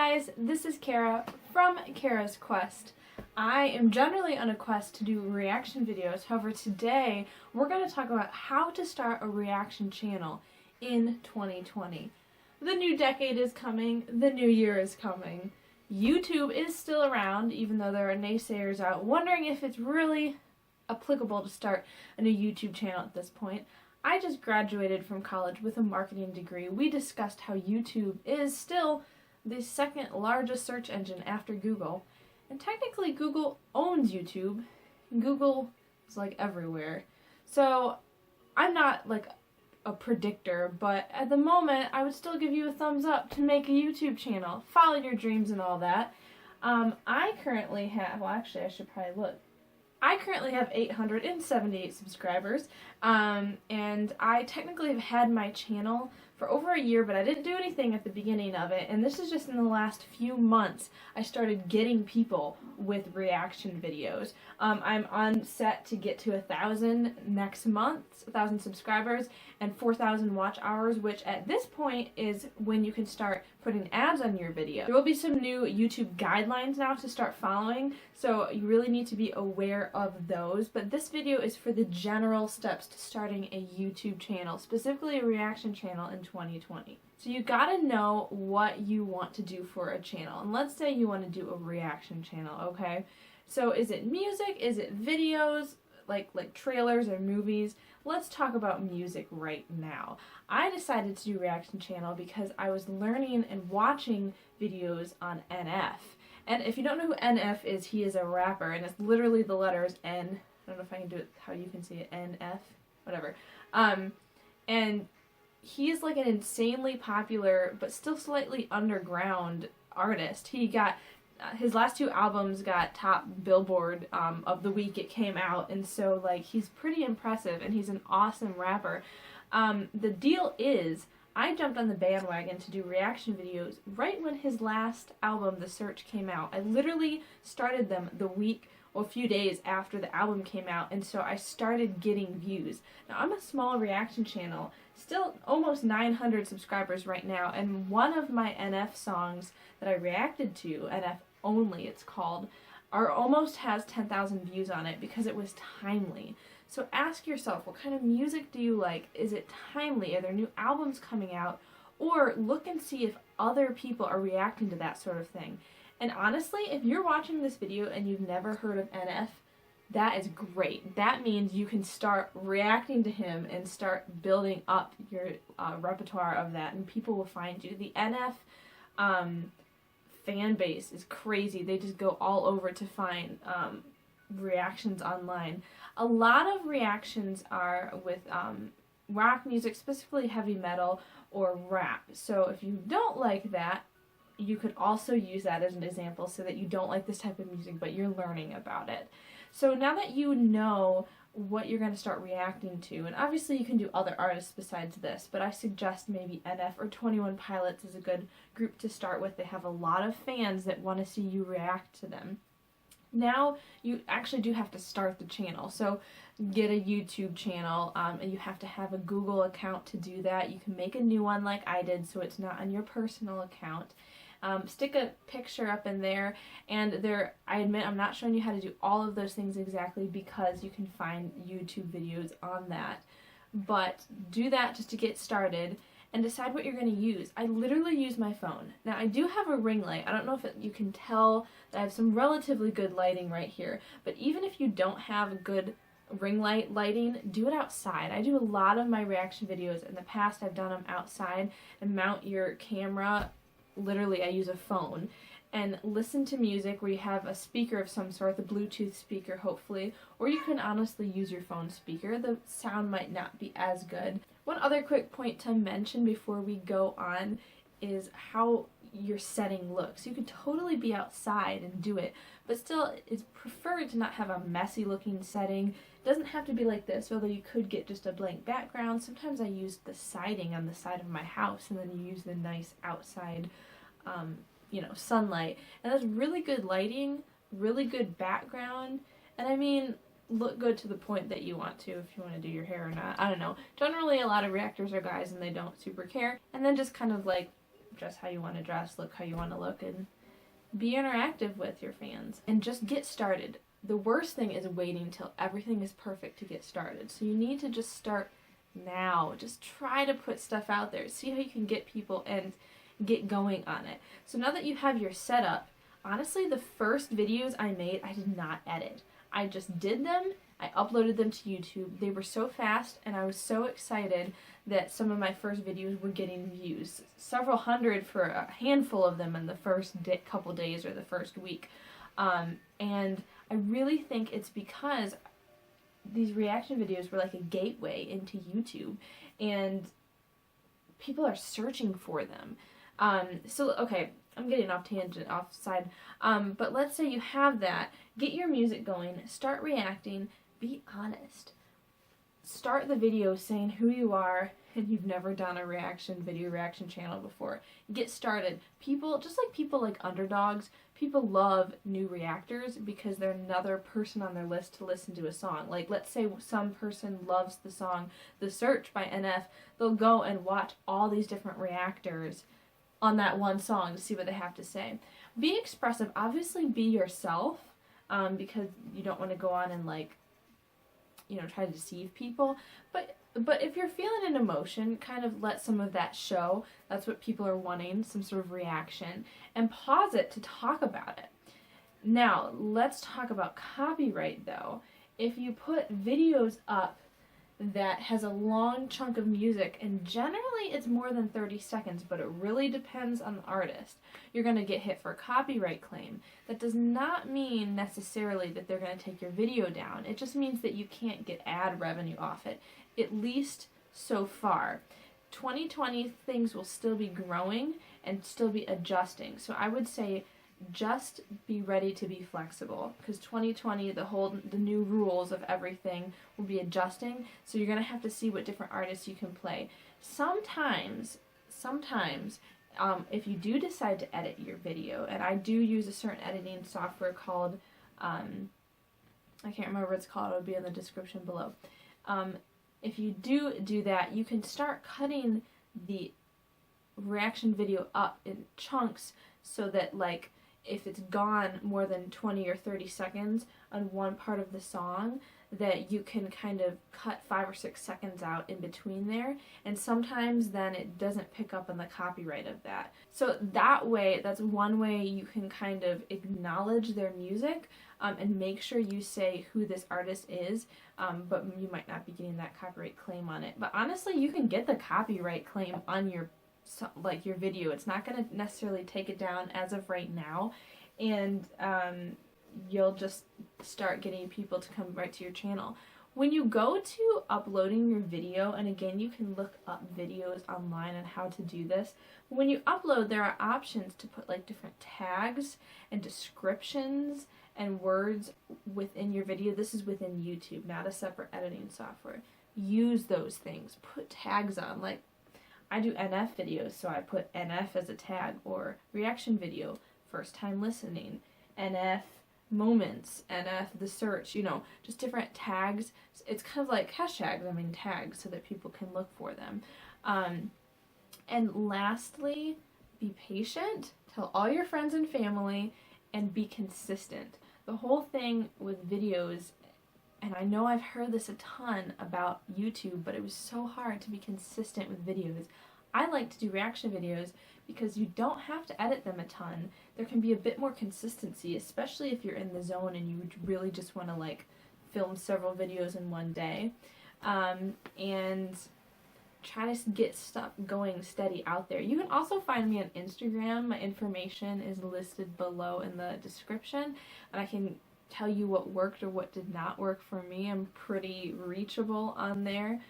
guys, this is Kara from Kara's Quest. I am generally on a quest to do reaction videos, however today we're going to talk about how to start a reaction channel in 2020. The new decade is coming, the new year is coming. YouTube is still around, even though there are naysayers out wondering if it's really applicable to start a new YouTube channel at this point. I just graduated from college with a marketing degree. We discussed how YouTube is still the second largest search engine after Google. And technically Google owns YouTube, and Google is like everywhere. So I'm not like a predictor, but at the moment I would still give you a thumbs up to make a YouTube channel. Follow your dreams and all that. I currently have, well actually I should probably look. I currently have 878 subscribers, and I technically have had my channel for over a year, but I didn't do anything at the beginning of it, and this is just in the last few months I started getting people with reaction videos. I'm on set to get to 1,000 next month, 1,000 subscribers, and 4,000 watch hours, which at this point is when you can start putting ads on your video. There will be some new YouTube guidelines now to start following, so you really need to be aware of those, but this video is for the general steps to starting a YouTube channel, specifically a reaction channel in 2020. So you gotta know what you want to do for a channel, and let's say you want to do a reaction channel, okay? So is it music, is it videos, like trailers or movies? Let's talk about music right now. I decided to do a reaction channel because I was learning and watching videos on NF. And if you don't know who NF is, he is a rapper, and it's literally the letters N. I don't know if I can do it how you can see it, NF, whatever. And he's like an insanely popular, but still slightly underground artist. He got, his last two albums got top Billboard of the week it came out, and so like he's pretty impressive, and he's an awesome rapper. The deal is, I jumped on the bandwagon to do reaction videos right when his last album, The Search, came out. I literally started them the week or a few days after the album came out, and so I started getting views. Now I'm a small reaction channel, still almost 900 subscribers right now, and one of my NF songs that I reacted to, NF Only it's called, almost has 10,000 views on it because it was timely. So ask yourself, what kind of music do you like? Is it timely? Are there new albums coming out? Or look and see if other people are reacting to that sort of thing. And honestly, if you're watching this video and you've never heard of NF, that is great. That means you can start reacting to him and start building up your repertoire of that, and people will find you. The NF fan base is crazy. They just go all over to find reactions online. A lot of reactions are with rock music, specifically heavy metal or rap. So if you don't like that, you could also use that as an example, so that you don't like this type of music but you're learning about it. So now that you know what you're going to start reacting to, and obviously you can do other artists besides this, but I suggest maybe NF or 21 Pilots is a good group to start with. They have a lot of fans that want to see you react to them. Now you actually do have to start the channel, so get a YouTube channel, and you have to have a Google account to do that. You can make a new one like I did, so it's not on your personal account. Stick a picture up in there, and there, I admit I'm not showing you how to do all of those things exactly because you can find YouTube videos on that, but do that just to get started and decide what you're going to use. I literally use my phone. Now I do have a ring light. I don't know if you can tell that I have some relatively good lighting right here, but even if you don't have good ring light lighting, do it outside. I do a lot of my reaction videos in the past. I've done them outside, and mount your camera. Literally I use a phone and listen to music where you have a speaker of some sort, the Bluetooth speaker hopefully, or you can honestly use your phone speaker. The sound might not be as good. One other quick point to mention before we go on is how your setting looks. You could totally be outside and do it, but still it's preferred to not have a messy looking setting. It doesn't have to be like this, although you could get just a blank background. Sometimes I use the siding on the side of my house, and then you use the nice outside sunlight, and that's really good lighting, really good background, and I mean, look good to the point that you want to, if you want to do your hair or not. I don't know. Generally a lot of reactors are guys and they don't super care, and then just kind of like dress how you want to dress, look how you want to look, and be interactive with your fans. And just get started. The worst thing is waiting till everything is perfect to get started. So you need to just start now. Just try to put stuff out there. See how you can get people and get going on it. So now that you have your setup, honestly, the first videos I made, I did not edit. I just did them, I uploaded them to YouTube. They were so fast, and I was so excited that some of my first videos were getting views. Several hundred for a handful of them in the first couple days or the first week. And I really think it's because these reaction videos were like a gateway into YouTube, and people are searching for them. So, okay, I'm getting off tangent, offside, but let's say you have that. Get your music going, start reacting, be honest. Start the video saying who you are, and you've never done a video reaction channel before. Get started. People, just like people like underdogs, people love new reactors because they're another person on their list to listen to a song. Like, let's say some person loves the song The Search by NF, they'll go and watch all these different reactors on that one song to see what they have to say. Be expressive. Obviously be yourself, because you don't want to go on and, like, you know, try to deceive people. But if you're feeling an emotion, kind of let some of that show. That's what people are wanting, some sort of reaction. And pause it to talk about it. Now, let's talk about copyright, though. If you put videos up that has a long chunk of music, and generally it's more than 30 seconds, but it really depends on the artist, you're going to get hit for a copyright claim. That does not mean necessarily that they're going to take your video down. It just means that you can't get ad revenue off it, at least so far. 2020, things will still be growing and still be adjusting. So I would say just be ready to be flexible, because 2020, the new rules of everything will be adjusting, so you're going to have to see what different artists you can play. Sometimes, if you do decide to edit your video, and I do use a certain editing software called, I can't remember what it's called, it'll be in the description below. If you do that, you can start cutting the reaction video up in chunks so that, like, if it's gone more than 20 or 30 seconds on one part of the song, that you can kind of cut 5 or 6 seconds out in between there, and sometimes then it doesn't pick up on the copyright of that. So that way, that's one way you can kind of acknowledge their music, and make sure you say who this artist is, but you might not be getting that copyright claim on it. But honestly, you can get the copyright claim on your video. It's not going to necessarily take it down as of right now, and you'll just start getting people to come right to your channel. When you go to uploading your video, and again, you can look up videos online on how to do this, when you upload, there are options to put like different tags and descriptions and words within your video. This is within YouTube, not a separate editing software. Use those things. Put tags on, like I do NF videos, so I put NF as a tag, or reaction video, first time listening, NF moments, NF the search, you know, just different tags. It's kind of like hashtags, I mean tags, so that people can look for them. And lastly, be patient, tell all your friends and family, and be consistent. The whole thing with videos, and I know I've heard this a ton about YouTube, but it was so hard to be consistent with videos. I like to do reaction videos because you don't have to edit them a ton. There can be a bit more consistency, especially if you're in the zone and you really just want to like film several videos in one day. And try to get stuff going steady out there. You can also find me on Instagram. My information is listed below in the description, and I can tell you what worked or what did not work for me. I'm pretty reachable on there,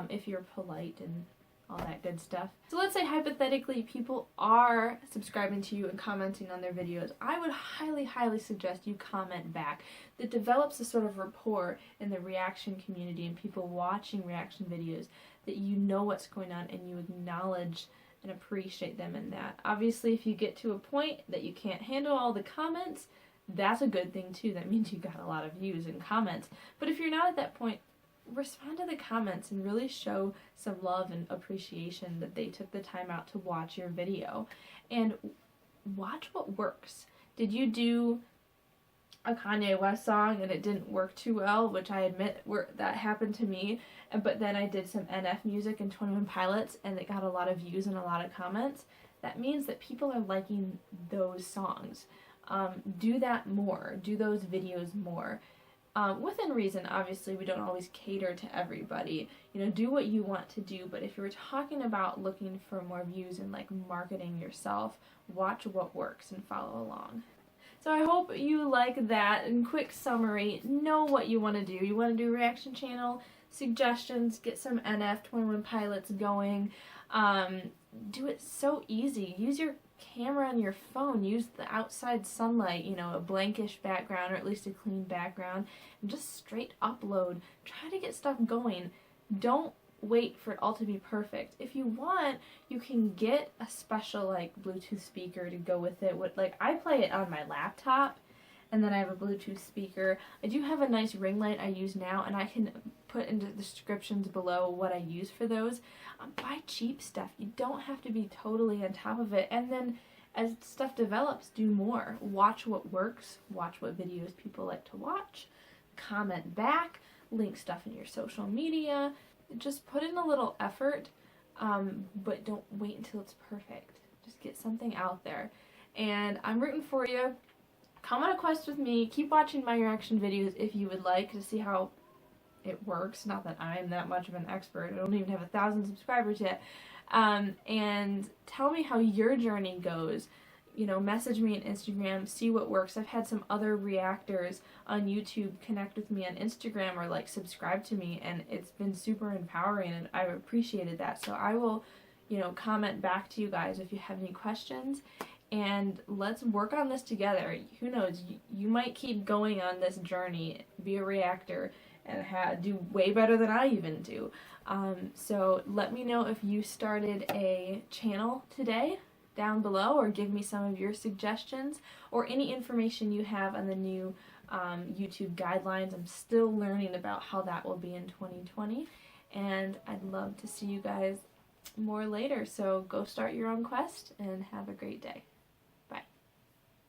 if you're polite and all that good stuff. So let's say hypothetically people are subscribing to you and commenting on their videos. I would highly suggest you comment back. That develops a sort of rapport in the reaction community and people watching reaction videos, that you know what's going on and you acknowledge and appreciate them in that. Obviously, if you get to a point that you can't handle all the comments, that's a good thing too. That means you got a lot of views and comments. But if you're not at that point, respond to the comments and really show some love and appreciation that they took the time out to watch your video. And watch what works. Did you do a Kanye West song and it didn't work too well, which I admit that happened to me, but then I did some NF music and 21 Pilots and it got a lot of views and a lot of comments? That means that people are liking those songs. Do that more. Do those videos more. Within reason, obviously, we don't always cater to everybody. You know, do what you want to do, but if you're talking about looking for more views and like marketing yourself, watch what works and follow along. So I hope you like that. In quick summary, know what you want to do. You want to do a reaction channel, suggestions, get some NF 21 Pilots going. Do it so easy. Use your camera on your phone. Use the outside sunlight, you know, a blankish background or at least a clean background, and just straight upload. Try to get stuff going. Don't wait for it all to be perfect. If you want, you can get a special like Bluetooth speaker to go with it. Like I play it on my laptop, and then I have a Bluetooth speaker. I do have a nice ring light I use now, and I can put into the descriptions below what I use for those. Buy cheap stuff. You don't have to be totally on top of it. And then as stuff develops, do more. Watch what works. Watch what videos people like to watch. Comment back. Link stuff in your social media. Just put in a little effort, but don't wait until it's perfect. Just get something out there. And I'm rooting for you. Come on a quest with me. Keep watching my reaction videos if you would like to see how it works. Not that I'm that much of an expert. I don't even have 1,000 subscribers yet. And tell me how your journey goes. You know, message me on Instagram, see what works. I've had some other reactors on YouTube connect with me on Instagram or like subscribe to me, and it's been super empowering and I've appreciated that. So I will, you know, comment back to you guys if you have any questions, and let's work on this together. Who knows, you might keep going on this journey, be a reactor, and do way better than I even do. So let me know if you started a channel today down below, or give me some of your suggestions or any information you have on the new YouTube guidelines. I'm still learning about how that will be in 2020, and I'd love to see you guys more later. So go start your own quest and have a great day.